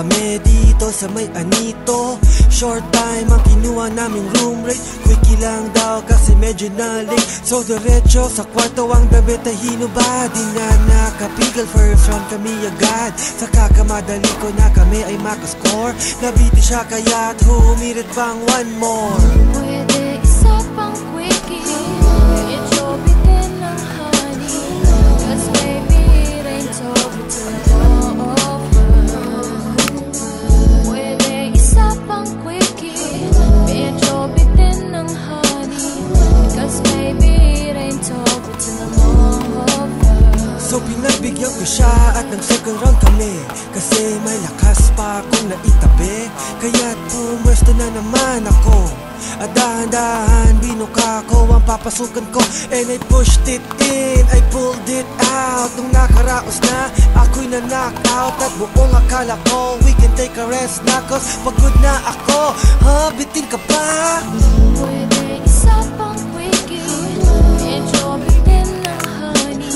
kami dito sa may anito. Short time ang kinuha naming room rate. Quickie lang daw kasi medyo na-late. So diretso sa kwarto ang damit ay hinubad. Di na nakapigil, first round kami agad. Sa kakamadali ko na kami ay makascore. Nabiti siya kaya't humirit pang one more. Pwede isa pang quickie, medyo bitin ng honey. Cause baby it ain't over till I'm over. Pwede isa pang quickie, medyo bitin ng honey. Cause baby it ain't over till I'm over. So pinagbigyan ko siya at ng second round kami. Kasi may lakas pa akong naitabi. Kaya't pumwesto na naman ako. At dahan-dahan binuka ko ang papasukan ko. And I pushed it in, I pulled it out. Nung nakaraos na, ako'y na-knock-out. At buong akala ko, we can take a rest na. Cause pagod na ako, bitin ka pa. Pwede isa pang quickie, medyo bitin ng honey.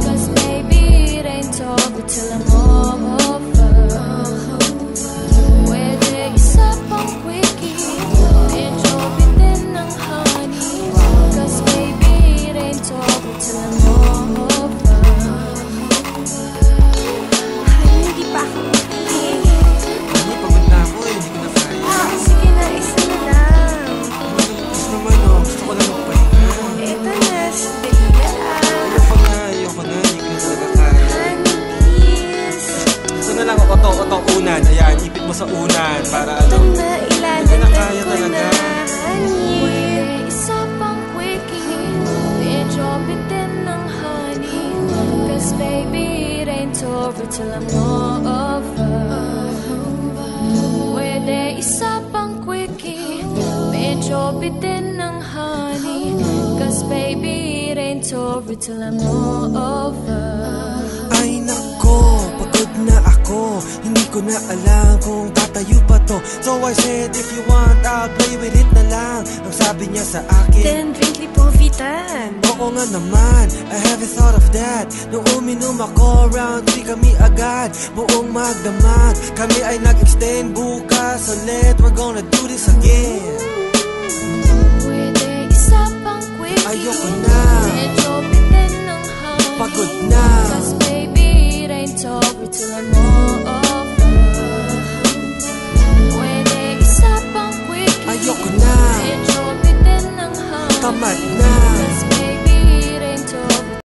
Cause maybe it ain't over till I'm over. Pwede isa pang quickie, medyo bitin ng honey. Cause maybe it ain't over till I'm over. Ay, hindi pa ako okay. Pagod na ako eh, hindi ko na kaya. Sige na, isa na lang. Gusto naman oh, gusto ko lang magpahinga. Ito na, sandali na lang. Ayoko na, hindi ko na talaga kaya. Honey, please. Gusto na lang, oto, unan. Ayan, ipit mo sa unan para Ito ano. na, Hindi ko na ilalagay kaya ko talaga. na, honey. Pwede isa pang quickie, medyo bitin ng honey. Cause baby it ain't over till I'm over. Pwede isa pang quickie, medyo bitin ng honey. Cause baby it ain't over till I'm over. Ay nako, pagod na ako. Hindi ko na alam kung tatayo pa to. So I said if you want, I'll play with it na lang. Ang sabi niya sa akin, Then drink lipovitan. oo nga naman, I haven't thought of that. Nung uminom ako, round 3 kami agad. Buong magdamag, kami ay nag-extend bukas ulit. We're gonna do this again. Pwede isa pang quickie, Ayoko na, medyo bitin ng honey. pagod na. Cause baby it ain't over till I'm